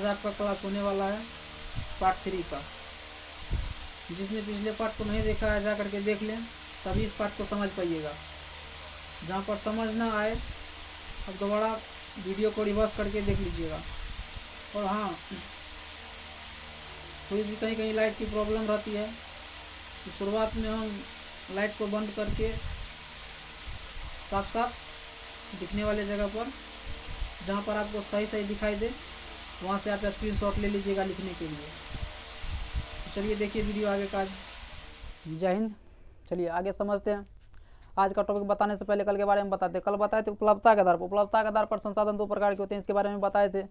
आज आपका क्लास होने वाला है पार्ट 3 का। जिसने पिछले पार्ट को नहीं देखा है जा करके देख लें, तभी इस पार्ट को समझ पाइएगा। जहाँ पर समझ ना आए अब दोबारा वीडियो को रिवर्स करके देख लीजिएगा। और हाँ, थोड़ी सी कहीं कहीं लाइट की प्रॉब्लम रहती है, तो शुरुआत में हम लाइट को बंद करके साफ साफ दिखने वाले जगह पर, जहाँ पर आपको सही सही दिखाई दे, वहाँ से आप स्क्रीनशॉट ले लीजिएगा लिखने के लिए। तो चलिए देखिए वीडियो आगे का। जय हिंद। चलिए आगे समझते हैं। आज का टॉपिक बताने से पहले कल के बारे में बताते हैं। कल बताए थे उपलब्धता के आधार पर। उपलब्धता के आधार पर संसाधन दो प्रकार के होते हैं, इसके बारे में बताए थे।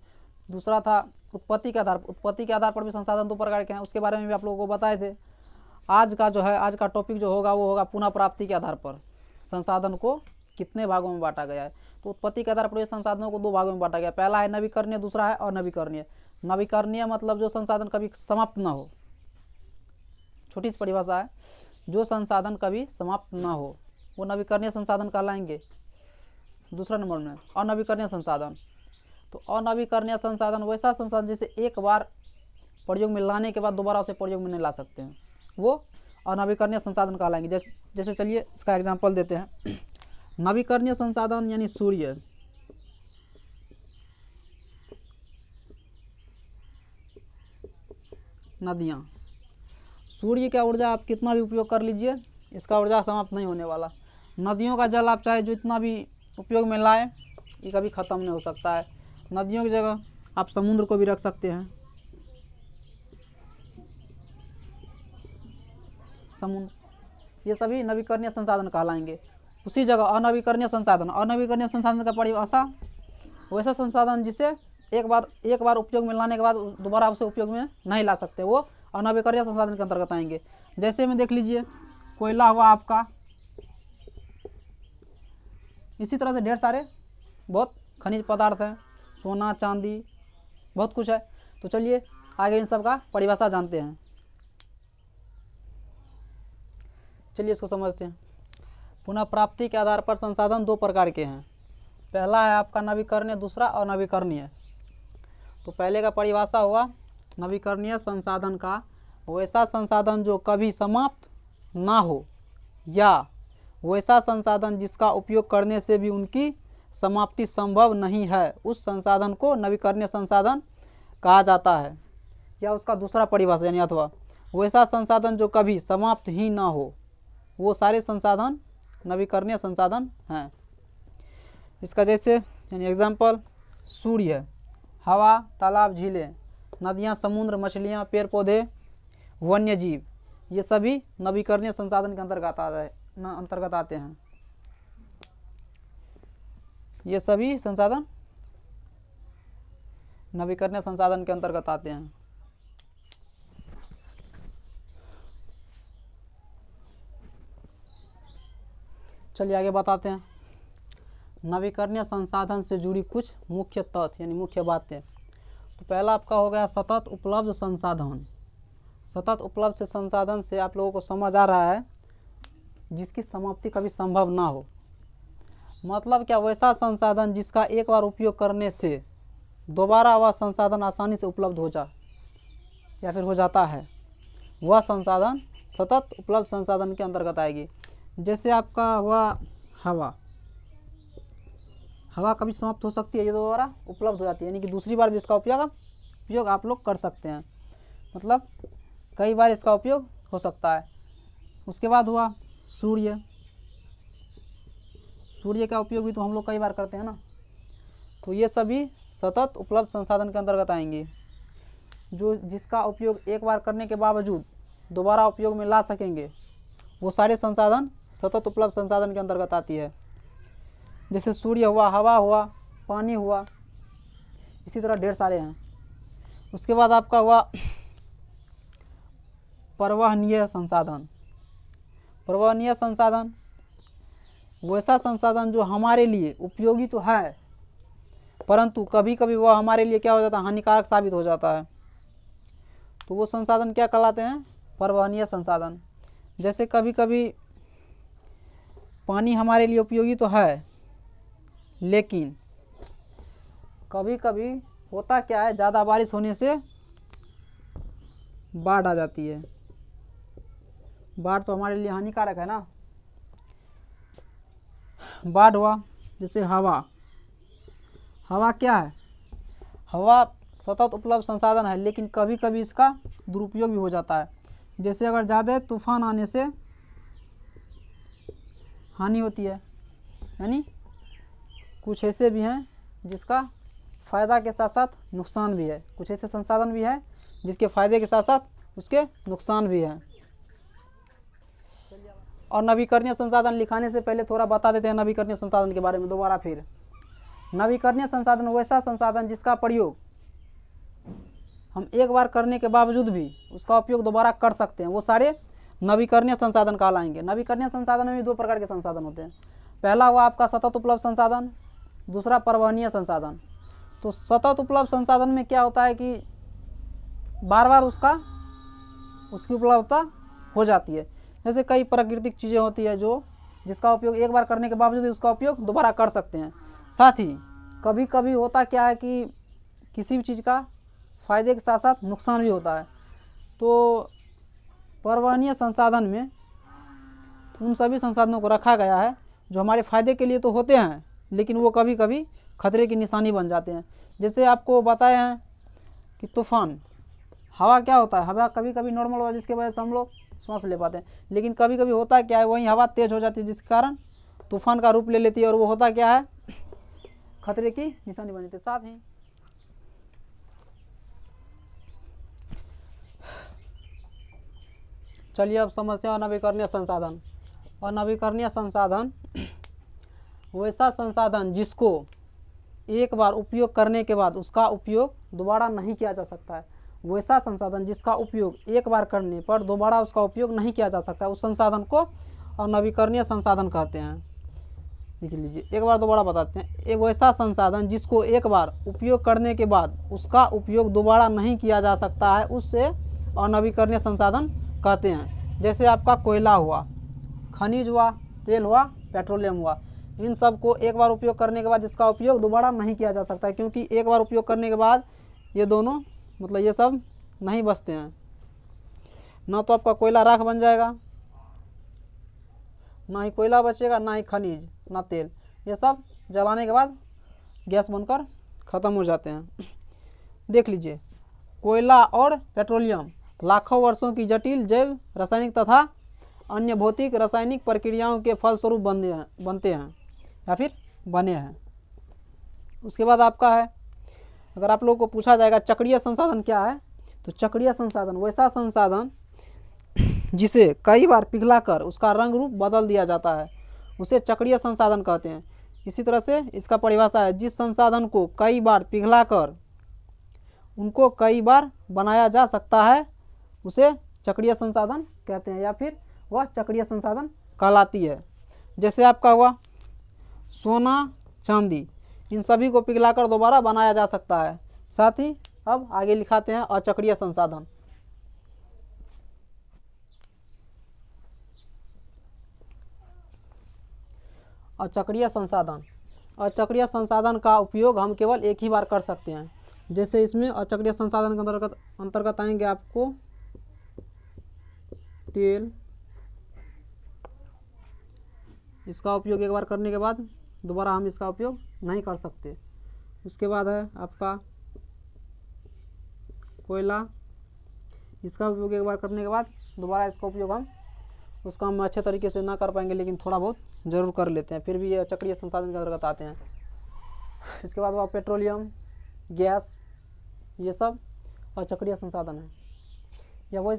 दूसरा था उत्पत्ति के आधार पर। उत्पत्ति के आधार पर भी संसाधन दो प्रकार के हैं, उसके बारे में भी आप लोगों को बताए थे। आज का जो है, आज का टॉपिक जो होगा वो होगा पुनः प्राप्ति के आधार पर संसाधन को कितने भागों में बांटा गया है। तो उत्पत्ति के आधार पर ये संसाधनों को दो भागों में बांटा गया। पहला है नवीकरणीय, दूसरा है अनवीकरणीय। नवीकरणीय मतलब जो संसाधन कभी समाप्त न हो। छोटी सी परिभाषा है, जो संसाधन कभी समाप्त न हो वो नवीकरणीय संसाधन कहलाएंगे। दूसरा नंबर में अनवीकरणीय संसाधन। तो अनवीकरणीय संसाधन वैसा संसाधन जिसे एक बार प्रयोग में लाने के बाद दोबारा उसे प्रयोग में नहीं ला सकते हैं, वो अनवीकरणीय संसाधन कहलाएंगे। जैसे चलिए इसका एग्जाम्पल देते हैं। नवीकरणीय संसाधन यानी सूर्य, नदियाँ। सूर्य का ऊर्जा आप कितना भी उपयोग कर लीजिए, इसका ऊर्जा समाप्त नहीं होने वाला। नदियों का जल आप चाहे जितना भी उपयोग में लाएं, ये कभी ख़त्म नहीं हो सकता है। नदियों की जगह आप समुद्र को भी रख सकते हैं। समुद्र, ये सभी नवीकरणीय संसाधन कहलाएंगे। उसी जगह अनवीकरणीय संसाधन। अनवीकरणीय संसाधन का परिभाषा वैसा संसाधन जिसे एक बार उपयोग में लाने के बाद दोबारा उसे उपयोग में नहीं ला सकते, वो अनवीकरणीय संसाधन के अंतर्गत आएंगे। जैसे में देख लीजिए कोयला हुआ आपका, इसी तरह से ढेर सारे बहुत खनिज पदार्थ हैं, सोना चांदी बहुत कुछ है। तो चलिए आगे इन सब का परिभाषा जानते हैं। चलिए इसको समझते हैं। पुनः प्राप्ति के आधार पर संसाधन दो प्रकार के हैं। पहला है आपका नवीकरणीय, दूसरा अनवीकरणीय। तो पहले का परिभाषा हुआ नवीकरणीय संसाधन का वैसा संसाधन जो कभी समाप्त ना हो, या वैसा संसाधन जिसका उपयोग करने से भी उनकी समाप्ति संभव नहीं है, उस संसाधन को नवीकरणीय संसाधन कहा जाता है। या उसका दूसरा परिभाषा यानी अथवा वैसा संसाधन जो कभी समाप्त ही ना हो, वो सारे संसाधन नवीकरणीय संसाधन हैं। इसका जैसे यानी एग्जाम्पल सूर्य, हवा, तालाब, झीलें, नदियाँ, समुद्र, मछलियाँ, पेड़ पौधे, वन्य जीव, ये सभी नवीकरणीय संसाधन के अंतर्गत आते हैं। ये सभी संसाधन नवीकरणीय संसाधन के अंतर्गत आते हैं। चलिए आगे बताते हैं। नवीकरणीय संसाधन से जुड़ी कुछ मुख्य तथ्य यानी मुख्य बातें। तो पहला आपका हो गया सतत उपलब्ध संसाधन। सतत उपलब्ध संसाधन से आप लोगों को समझ आ रहा है जिसकी समाप्ति कभी संभव ना हो। मतलब क्या, वैसा संसाधन जिसका एक बार उपयोग करने से दोबारा वह संसाधन आसानी से उपलब्ध हो जा या फिर हो जाता है, वह संसाधन सतत उपलब्ध संसाधन के अंतर्गत आएगी। जैसे आपका हुआ हवा। हवा कभी समाप्त हो सकती है, ये दोबारा उपलब्ध हो जाती है, यानी कि दूसरी बार भी इसका उपयोग आप लोग कर सकते हैं। मतलब कई बार इसका उपयोग हो सकता है। उसके बाद हुआ सूर्य। सूर्य का उपयोग भी तो हम लोग कई बार करते हैं ना। तो ये सभी सतत उपलब्ध संसाधन के अंतर्गत आएंगे, जो जिसका उपयोग एक बार करने के बावजूद दोबारा उपयोग में ला सकेंगे, वो सारे संसाधन सतत उपलब्ध संसाधन के अंतर्गत आती है। जैसे सूर्य हुआ, हवा हुआ, पानी हुआ, इसी तरह ढेर सारे हैं। उसके बाद आपका हुआ परिवहनीय संसाधन। परिवहनीय संसाधन वैसा संसाधन जो हमारे लिए उपयोगी तो है, परंतु कभी कभी वह हमारे लिए क्या हो जाता है, हानिकारक साबित हो जाता है। तो वो संसाधन क्या कहलाते हैं, परिवहनीय संसाधन। जैसे कभी कभी पानी हमारे लिए उपयोगी तो है, लेकिन कभी कभी होता क्या है, ज़्यादा बारिश होने से बाढ़ आ जाती है। बाढ़ तो हमारे लिए हानिकारक है ना। बाढ़ हुआ, जैसे हवा। हवा क्या है, हवा सतत उपलब्ध संसाधन है, लेकिन कभी कभी इसका दुरुपयोग भी हो जाता है। जैसे अगर ज़्यादा तूफान आने से हानि होती है, यानी कुछ ऐसे भी हैं जिसका फ़ायदा के साथ साथ नुकसान भी है। कुछ ऐसे संसाधन भी है जिसके फ़ायदे के साथ साथ उसके नुकसान भी हैं। और नवीकरणीय संसाधन लिखाने से पहले थोड़ा बता देते हैं नवीकरणीय संसाधन के बारे में दोबारा फिर। नवीकरणीय संसाधन वैसा संसाधन जिसका प्रयोग हम एक बार करने के बावजूद भी उसका उपयोग दोबारा कर सकते हैं, वो सारे नवीकरणीय संसाधन कहलाएंगे। नवीकरणीय संसाधन में भी दो प्रकार के संसाधन होते हैं। पहला हुआ आपका सतत उपलब्ध संसाधन, दूसरा परिवहनीय संसाधन। तो सतत उपलब्ध संसाधन में क्या होता है कि बार बार उसकी उपलब्धता हो जाती है। जैसे कई प्राकृतिक चीज़ें होती है जो जिसका उपयोग एक बार करने के बावजूद उसका उपयोग दोबारा कर सकते हैं। साथ ही कभी कभी होता क्या है कि किसी भी चीज़ का फ़ायदे के साथ साथ नुकसान भी होता है। तो परिवहनीय संसाधन में उन सभी संसाधनों को रखा गया है जो हमारे फ़ायदे के लिए तो होते हैं, लेकिन वो कभी कभी खतरे की निशानी बन जाते हैं। जैसे आपको बताए हैं कि तूफान, हवा क्या होता है, हवा कभी कभी नॉर्मल होता है जिसकी वजह से हम लोग सांस ले पाते हैं, लेकिन कभी कभी होता क्या है वहीं हवा तेज़ हो जाती है जिसके कारण तूफान का रूप ले लेती है और वो होता क्या है, खतरे की निशानी बन जाती है। साथ ही चलिए अब समझते हैं नवीकरणीय संसाधन। और नवीकरणीय संसाधन वैसा संसाधन जिसको एक बार उपयोग करने के बाद उसका उपयोग दोबारा नहीं किया जा सकता है। वैसा संसाधन जिसका उपयोग एक बार करने पर दोबारा उसका उपयोग नहीं किया जा सकता है, उस संसाधन को और नवीकरणीय संसाधन कहते हैं। लिख लीजिए, एक बार दोबारा बताते हैं। एक वैसा संसाधन जिसको एक बार उपयोग करने के बाद उसका उपयोग दोबारा नहीं किया जा सकता है, उससे अनवीकरणीय संसाधन कहते हैं। जैसे आपका कोयला हुआ, खनिज हुआ, तेल हुआ, पेट्रोलियम हुआ, इन सब को एक बार उपयोग करने के बाद इसका उपयोग दोबारा नहीं किया जा सकता है, क्योंकि एक बार उपयोग करने के बाद ये दोनों मतलब ये सब नहीं बचते हैं। ना तो आपका कोयला राख बन जाएगा, ना ही कोयला बचेगा, ना ही खनिज, ना तेल, ये सब जलाने के बाद गैस बनकर ख़त्म हो जाते हैं। देख लीजिए, कोयला और पेट्रोलियम लाखों वर्षों की जटिल जैव रासायनिक तथा अन्य भौतिक रासायनिक प्रक्रियाओं के फलस्वरूप बनते हैं या फिर बने हैं। उसके बाद आपका है, अगर आप लोगों को पूछा जाएगा चक्रीय संसाधन क्या है, तो चक्रीय संसाधन वैसा संसाधन जिसे कई बार पिघलाकर उसका रंग रूप बदल दिया जाता है, उसे चक्रीय संसाधन कहते हैं। इसी तरह से इसका परिभाषा है, जिस संसाधन को कई बार पिघलाकर उनको कई बार बनाया जा सकता है उसे चक्रीय संसाधन कहते हैं, या फिर वह चक्रीय संसाधन कहलाती है। जैसे आपका हुआ सोना, चांदी, इन सभी को पिघलाकर दोबारा बनाया जा सकता है। साथ ही अब आगे लिखाते हैं अचक्रीय संसाधन। अचक्रीय संसाधन, अचक्रीय संसाधन का उपयोग हम केवल एक ही बार कर सकते हैं। जैसे इसमें अचक्रीय संसाधन के अंतर्गत आएंगे आपको तेल, इसका उपयोग एक बार करने के बाद दोबारा हम इसका उपयोग नहीं कर सकते। उसके बाद है आपका कोयला, इसका उपयोग एक बार करने के बाद दोबारा इसका उपयोग हम अच्छे तरीके से ना कर पाएंगे, लेकिन थोड़ा बहुत ज़रूर कर लेते हैं, फिर भी ये चक्रीय संसाधन के अंतर्गत आते हैं। इसके बाद वह पेट्रोलियम, गैस, ये सब अचक्रीय संसाधन है। या वो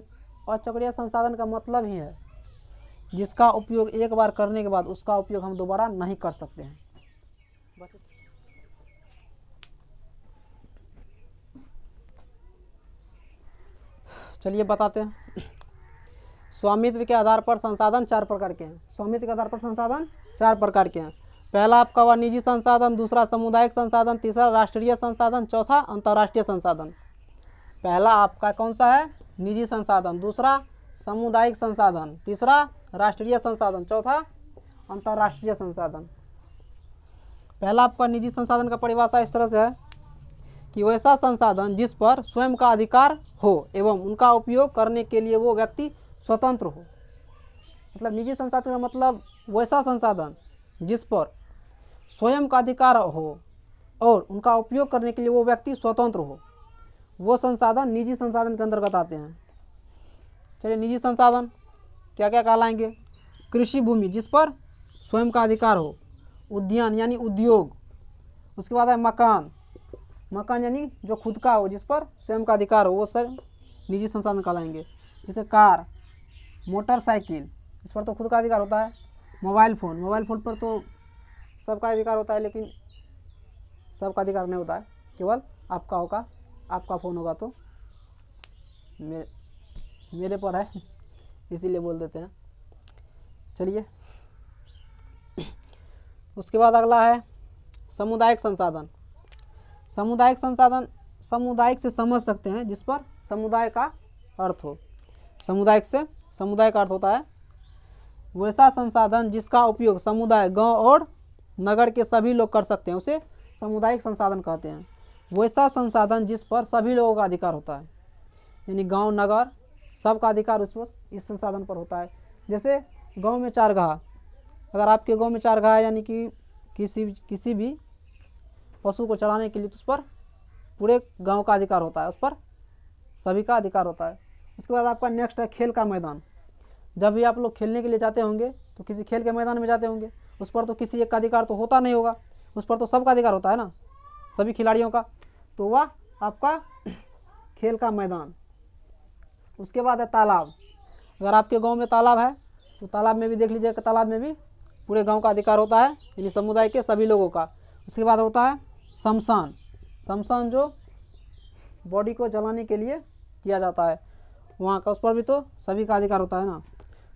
अचक्रीय संसाधन का मतलब ही है जिसका उपयोग एक बार करने के बाद उसका उपयोग हम दोबारा नहीं कर सकते हैं। चलिए बताते हैं। स्वामित्व के आधार पर संसाधन चार प्रकार के हैं। स्वामित्व के आधार पर संसाधन चार प्रकार के हैं। पहला आपका हुआ निजी संसाधन, दूसरा सामुदायिक संसाधन, तीसरा राष्ट्रीय संसाधन, चौथा अंतर्राष्ट्रीय संसाधन। पहला आपका कौन सा है, निजी संसाधन, दूसरा सामुदायिक संसाधन, तीसरा राष्ट्रीय संसाधन, चौथा अंतर्राष्ट्रीय संसाधन। पहला आपका निजी संसाधन का परिभाषा इस तरह से है कि वैसा संसाधन जिस पर स्वयं का अधिकार हो एवं उनका उपयोग करने के लिए वो व्यक्ति स्वतंत्र हो। मतलब निजी संसाधन का मतलब वैसा संसाधन जिस पर स्वयं का अधिकार हो और उनका उपयोग करने के लिए वो व्यक्ति स्वतंत्र हो, वो संसाधन निजी संसाधन के अंतर्गत आते हैं। चलिए, निजी संसाधन क्या क्या कहलाएंगे? कृषि भूमि जिस पर स्वयं का अधिकार हो, उद्यान यानी उद्योग, उसके बाद है मकान, मकान यानी जो खुद का हो जिस पर स्वयं का अधिकार हो, वो सब निजी संसाधन कहलाएंगे। जैसे कार, मोटरसाइकिल, इस पर तो खुद का अधिकार होता है। मोबाइल फ़ोन, मोबाइल फ़ोन पर तो सबका अधिकार होता है, लेकिन सबका अधिकार नहीं होता है, केवल आपका होगा, आपका फ़ोन होगा तो मेरे पर है, इसीलिए बोल देते हैं। चलिए, उसके बाद अगला है सामुदायिक संसाधन। सामुदायिक संसाधन सामुदायिक से समझ सकते हैं जिस पर समुदाय का अर्थ हो। सामुदायिक से समुदाय का अर्थ होता है वैसा संसाधन जिसका उपयोग समुदाय, गांव और नगर के सभी लोग कर सकते हैं, उसे सामुदायिक संसाधन कहते हैं। वैसा संसाधन जिस पर सभी लोगों का अधिकार होता है, यानी गांव नगर सबका अधिकार उस पर, इस संसाधन पर होता है। जैसे गांव में चारगाह, अगर आपके गांव में चारगाह है, यानी कि किसी भी पशु को चराने के लिए, तो उस पर पूरे गांव का अधिकार होता है, उस पर सभी का अधिकार होता है। उसके बाद आपका नेक्स्ट है खेल का मैदान। जब भी आप लोग खेलने के लिए जाते होंगे तो किसी खेल के मैदान में जाते होंगे, उस पर तो किसी एक का अधिकार तो होता नहीं होगा, उस पर तो सबका अधिकार होता है ना, सभी खिलाड़ियों का, तो वह आपका खेल का मैदान। उसके बाद है तालाब। अगर आपके गांव में तालाब है तो तालाब में भी देख लीजिएगा, तालाब में भी पूरे गांव का अधिकार होता है, यानी समुदाय के सभी लोगों का। उसके बाद होता है शमशान। शमशान जो बॉडी को जलाने के लिए किया जाता है वहाँ का, उस पर भी तो सभी का अधिकार होता है ना।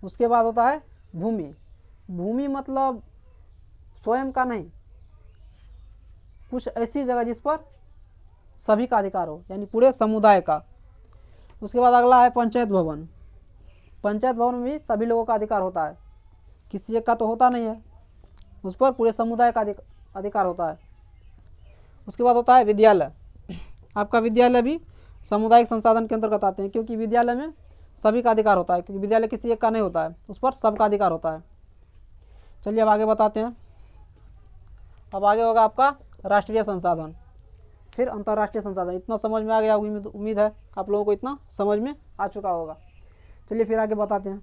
उसके बाद होता है भूमि। भूमि मतलब स्वयं का नहीं, कुछ ऐसी जगह जिस पर सभी का अधिकार हो, यानी पूरे समुदाय का। उसके बाद अगला है पंचायत भवन। पंचायत भवन में भी सभी लोगों का अधिकार होता है, किसी एक का तो होता नहीं है, उस पर पूरे समुदाय का अधिकार होता है। उसके बाद होता है विद्यालय। आपका विद्यालय भी सामुदायिक संसाधन के अंतर्गत आते हैं, क्योंकि विद्यालय में सभी का अधिकार होता है, क्योंकि विद्यालय किसी एक का नहीं होता है, उस पर सबका अधिकार होता है। चलिए अब आगे बताते हैं। अब आगे होगा आपका राष्ट्रीय संसाधन, फिर अंतर्राष्ट्रीय संसाधन। इतना समझ में आ गया, उम्मीद है आप लोगों को इतना समझ में आ चुका होगा। चलिए फिर आगे बताते हैं।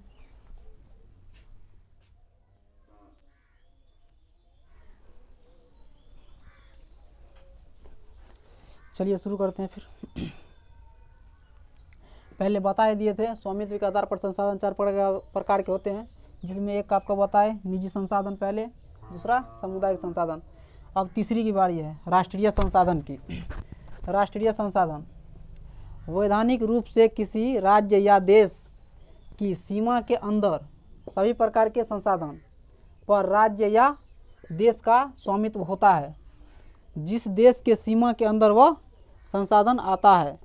चलिए शुरू करते हैं फिर। पहले बता ही दिए थे, स्वामित्व के आधार पर संसाधन 4 प्रकार के होते हैं, जिसमें एक आपका बताए निजी संसाधन पहले, दूसरा सामुदायिक संसाधन। अब तीसरी की बारी है राष्ट्रीय संसाधन की। राष्ट्रीय संसाधन वैधानिक रूप से किसी राज्य या देश की सीमा के अंदर सभी प्रकार के संसाधन पर राज्य या देश का स्वामित्व होता है। जिस देश के सीमा के अंदर वह संसाधन आता है,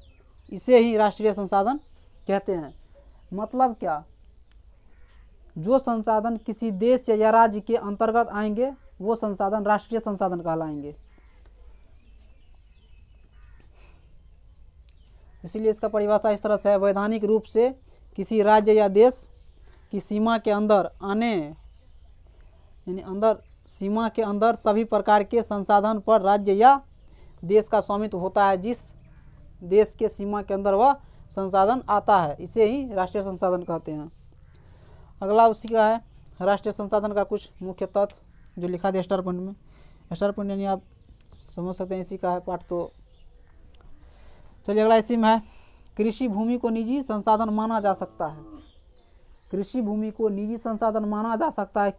इसे ही राष्ट्रीय संसाधन कहते हैं। मतलब क्या, जो संसाधन किसी देश या राज्य के अंतर्गत आएंगे वो संसाधन राष्ट्रीय संसाधन कहलाएंगे। इसीलिए इसका परिभाषा इस तरह से है, वैधानिक रूप से किसी राज्य या देश की सीमा के अंदर आने, यानी अंदर सीमा के अंदर सभी प्रकार के संसाधन पर राज्य या देश का स्वामित्व होता है। जिस देश के सीमा के अंदर वह संसाधन आता है, इसे ही राष्ट्रीय संसाधन कहते हैं। अगला उसी का है राष्ट्रीय संसाधन का कुछ मुख्य तत्व, जो लिखा है स्टार पॉइंट में। स्टार पॉइंट यानी आप समझ सकते हैं, इसी का है पाठ। तो चलिए अगला इसी में है, कृषि भूमि को निजी संसाधन माना जा सकता है। कृषि भूमि को निजी संसाधन माना जा सकता है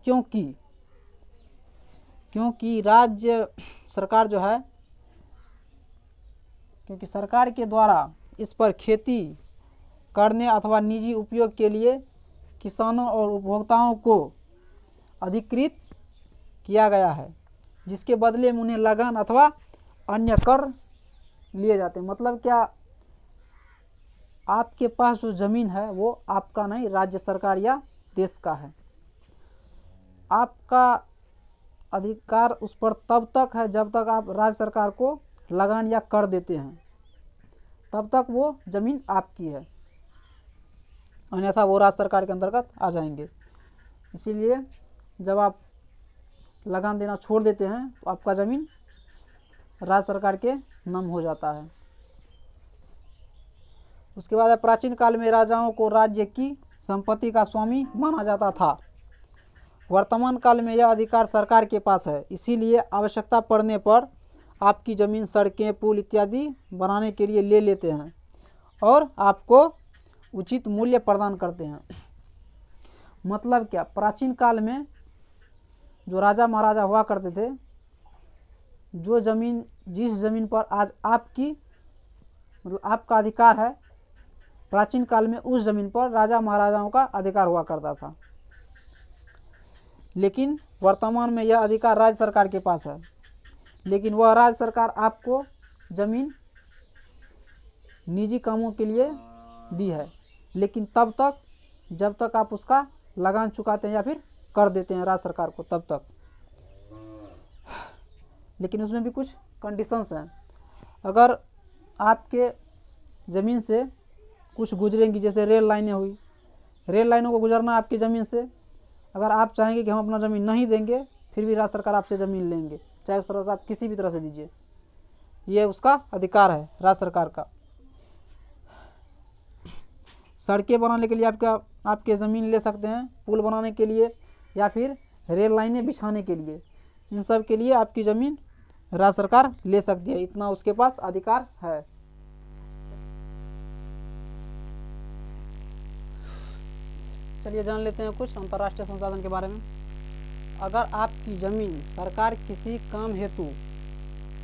क्योंकि राज्य सरकार जो है, क्योंकि सरकार के द्वारा इस पर खेती करने अथवा निजी उपयोग के लिए किसानों और उपभोक्ताओं को अधिकृत किया गया है, जिसके बदले में उन्हें लगान अथवा अन्य कर लिए जाते हैं। मतलब क्या, आपके पास जो ज़मीन है वो आपका नहीं, राज्य सरकार या देश का है। आपका अधिकार उस पर तब तक है जब तक आप राज्य सरकार को लगान या कर देते हैं तब तक वो ज़मीन आपकी है, अन्यथा वो राज्य सरकार के अंतर्गत आ जाएंगे। इसीलिए जब आप लगान देना छोड़ देते हैं तो आपका ज़मीन राज्य सरकार के नाम हो जाता है। उसके बाद प्राचीन काल में राजाओं को राज्य की संपत्ति का स्वामी माना जाता था। वर्तमान काल में यह अधिकार सरकार के पास है, इसीलिए आवश्यकता पड़ने पर आपकी ज़मीन, सड़कें, पुल इत्यादि बनाने के लिए ले लेते हैं और आपको उचित मूल्य प्रदान करते हैं। मतलब क्या, प्राचीन काल में जो राजा महाराजा हुआ करते थे, जो ज़मीन, जिस ज़मीन पर आज आपकी मतलब आपका अधिकार है, प्राचीन काल में उस ज़मीन पर राजा महाराजाओं का अधिकार हुआ करता था। लेकिन वर्तमान में यह अधिकार राज्य सरकार के पास है, लेकिन वह राज्य सरकार आपको ज़मीन निजी कामों के लिए दी है, लेकिन तब तक जब तक आप उसका लगान चुकाते हैं या फिर कर देते हैं राज्य सरकार को, तब तक। लेकिन उसमें भी कुछ कंडीशंस हैं। अगर आपके ज़मीन से कुछ गुजरेंगी, जैसे रेल लाइनें हुई, रेल लाइनों को गुजरना आपकी ज़मीन से, अगर आप चाहेंगे कि हम अपना ज़मीन नहीं देंगे, फिर भी राज्य सरकार आपसे ज़मीन लेंगे, चाहे उस तरह से आप किसी भी तरह से दीजिए, ये उसका अधिकार है राज्य सरकार का। सड़कें बनाने के लिए आपके ज़मीन ले सकते हैं, पुल बनाने के लिए या फिर रेल लाइनें बिछाने के लिए, इन सब के लिए आपकी ज़मीन राज्य सरकार ले सकती है, इतना उसके पास अधिकार है। चलिए जान लेते हैं कुछ अंतर्राष्ट्रीय संसाधन के बारे में। अगर आपकी ज़मीन सरकार किसी काम हेतु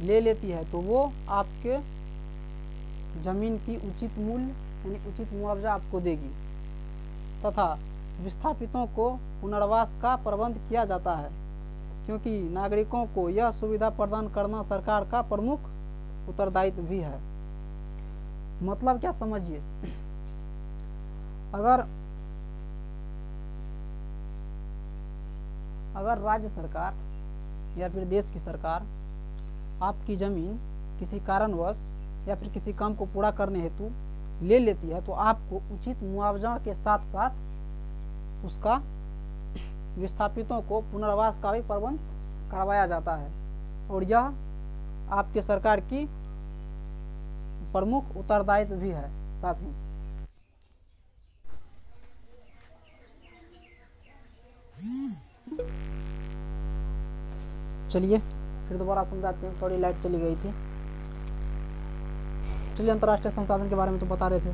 ले लेती है तो वो आपके ज़मीन की उचित मूल्य यानी उचित मुआवजा आपको देगी तथा विस्थापितों को पुनर्वास का प्रबंध किया जाता है, क्योंकि नागरिकों को यह सुविधा प्रदान करना सरकार का प्रमुख उत्तरदायित्व भी है। मतलब क्या, समझिए, अगर राज्य सरकार या फिर देश की सरकार आपकी ज़मीन किसी कारणवश या फिर किसी काम को पूरा करने हेतु ले लेती है तो आपको उचित मुआवजा के साथ साथ उसका विस्थापितों को पुनर्वास का भी प्रबंध करवाया जाता है, और यह आपके सरकार की प्रमुख उत्तरदायित्व भी है साथ ही। चलिए फिर दोबारा समझाते हैं, सॉरी लाइट चली गई थी। चलिए अंतर्राष्ट्रीय संसाधन के बारे में तो बता रहे थे,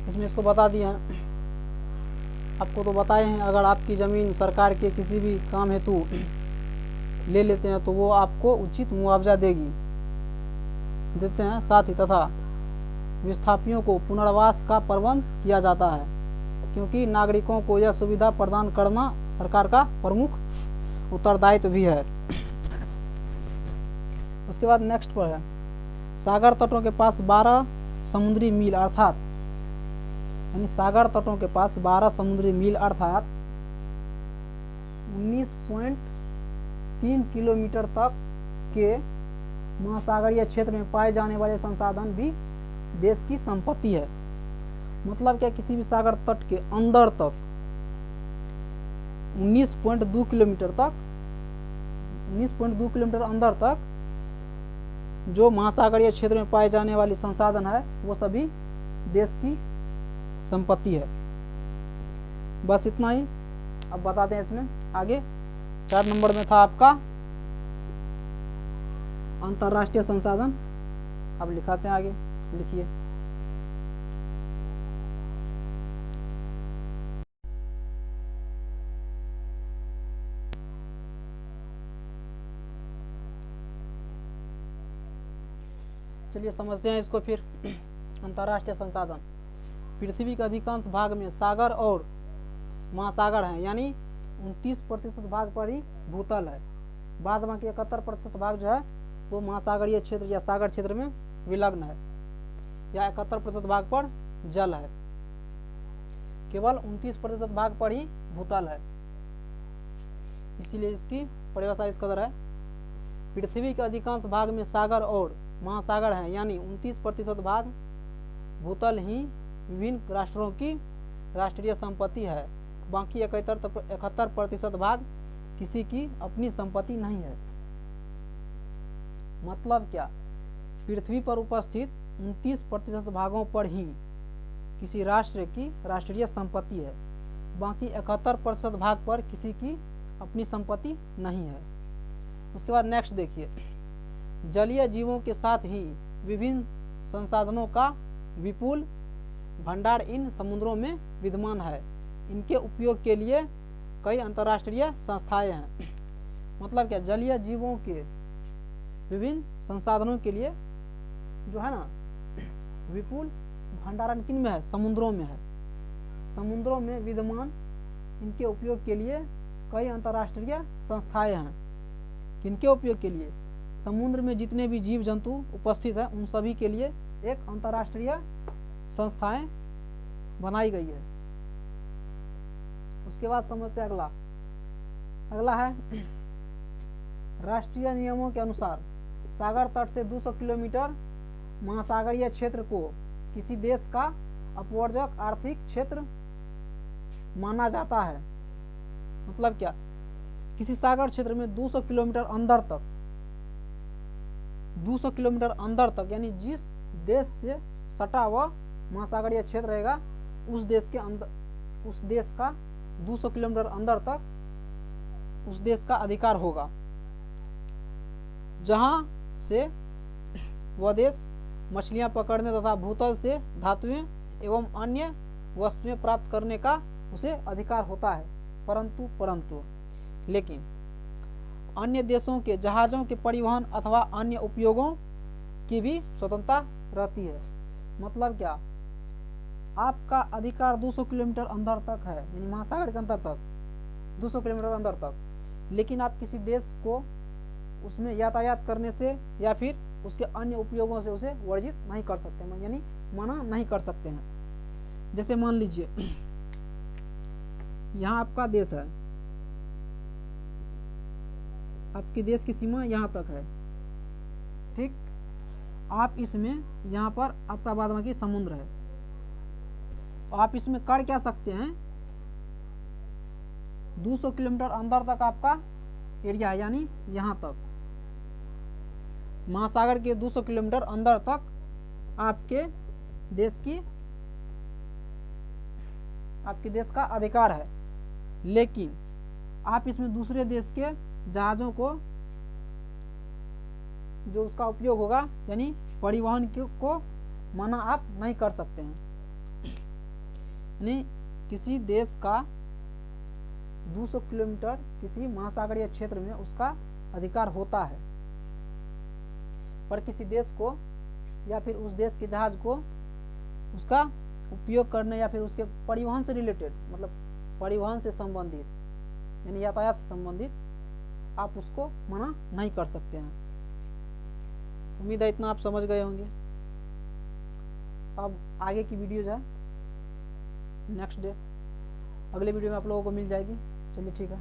इसमें इसको बता दिए हैं, आपको तो बताए हैं। अगर आपकी ज़मीन सरकार के किसी भी काम हेतु ले लेते हैं तो वो आपको उचित मुआवजा देते हैं साथ ही, तथा विस्थापियों को पुनर्वास का प्रबंध किया जाता है, क्योंकि नागरिकों को यह सुविधा प्रदान करना सरकार का प्रमुख उत्तरदायित्व भी है। उसके बाद नेक्स्ट पर है, सागर तटों के पास 12 समुद्री मील अर्थात यानी सागर तटों के पास 12 समुद्री मील अर्थात 19.3 किलोमीटर तक के महासागरीय क्षेत्र में पाए जाने वाले संसाधन भी देश की संपत्ति है। मतलब क्या, किसी भी सागर तट के अंदर तक 19.2 किलोमीटर अंदर तक जो महासागरीय क्षेत्र में पाए जाने वाली संसाधन है वो सभी देश की संपत्ति है। बस इतना ही। अब बताते हैं इसमें आगे। 4 नंबर में था आपका अंतर्राष्ट्रीय संसाधन। अब लिखाते हैं आगे, लिखिए। चलिए समझते हैं इसको फिर। अंतर्राष्ट्रीय संसाधन, पृथ्वी के अधिकांश भाग में सागर और महासागर हैं, यानी 29% भाग पर ही भूतल है। बाद बाकी 71% भाग जो है वो महासागरीय क्षेत्र या सागर क्षेत्र में विलग्न है, या 71% भाग पर जल है। केवल 29% भाग पर ही भूतल है। इसीलिए इसकी परिभाषा इस कदर है, पृथ्वी के अधिकांश भाग में सागर और महासागर हैं, यानी 29% भाग भूतल ही विभिन्न राष्ट्रों की राष्ट्रीय संपत्ति है। बाकी 71% भाग किसी की अपनी संपत्ति नहीं है। मतलब क्या, पृथ्वी पर उपस्थित 29% भागों पर ही किसी राष्ट्र की राष्ट्रीय संपत्ति है, बाकी 71% भाग पर किसी की अपनी संपत्ति नहीं है। उसके बाद नेक्स्ट देखिए, जलीय जीवों के साथ ही विभिन्न संसाधनों का विपुल भंडार इन समुद्रों में विद्यमान है। इनके उपयोग के लिए कई अंतर्राष्ट्रीय संस्थाएं हैं। मतलब क्या, जलीय जीवों के विभिन्न संसाधनों के लिए जो है ना विपुल भंडारण किन में है, समुद्रों में है। समुद्रों में विद्यमान इनके उपयोग के लिए कई अंतर्राष्ट्रीय संस्थाएं हैं। किनके उपयोग के लिए, समुद्र में जितने भी जीव जंतु उपस्थित हैं उन सभी के लिए एक अंतर्राष्ट्रीय संस्थाएं बनाई गई है। उसके बाद समझते हैं अगला है राष्ट्रीय नियमों के अनुसार सागर तट से 200 किलोमीटर महासागरीय क्षेत्र को किसी देश का अपवर्जक आर्थिक क्षेत्र माना जाता है। मतलब क्या, किसी सागर क्षेत्र में 200 किलोमीटर अंदर तक 200 किलोमीटर अंदर तक यानी जिस देश से सटा हुआ महासागरीय क्षेत्र रहेगा उस देश के अंदर उस देश का 200 किलोमीटर अंदर तक उस देश का अधिकार होगा, जहां से वह देश मछलियां पकड़ने तथा भूतल से धातुएं एवं अन्य वस्तुएं प्राप्त करने का उसे अधिकार होता है। परंतु लेकिन अन्य देशों के जहाज़ों के परिवहन अथवा अन्य उपयोगों की भी स्वतंत्रता रहती है। मतलब क्या, आपका अधिकार 200 किलोमीटर अंदर तक है, यानी महासागर के अंदर तक 200 किलोमीटर अंदर तक, लेकिन आप किसी देश को उसमें यातायात करने से या फिर उसके अन्य उपयोगों से उसे वर्जित नहीं कर सकते, यानी मना नहीं कर सकते हैं। जैसे मान लीजिए यहाँ आपका देश है, आपके देश की सीमा यहाँ तक है, ठीक। आप इसमें यहाँ पर आपका बाद बाकी समुद्र है, तो आप इसमें कर क्या सकते हैं, 200 किलोमीटर अंदर तक आपका एरिया है, यानी यहाँ तक महासागर के 200 किलोमीटर अंदर तक आपके देश का अधिकार है। लेकिन आप इसमें दूसरे देश के जहाज़ों को जो उसका उपयोग होगा यानी परिवहन को मना आप नहीं कर सकते हैं। यानी किसी देश का 200 किलोमीटर किसी महासागरीय क्षेत्र में उसका अधिकार होता है, पर किसी देश को या फिर उस देश के जहाज को उसका उपयोग करने या फिर उसके परिवहन से रिलेटेड, मतलब परिवहन से संबंधित यानी यातायात से संबंधित आप उसको मना नहीं कर सकते हैं। उम्मीद है इतना आप समझ गए होंगे। अब आगे की वीडियो जो है नेक्स्ट डे अगले वीडियो में आप लोगों को मिल जाएगी। चलिए ठीक है।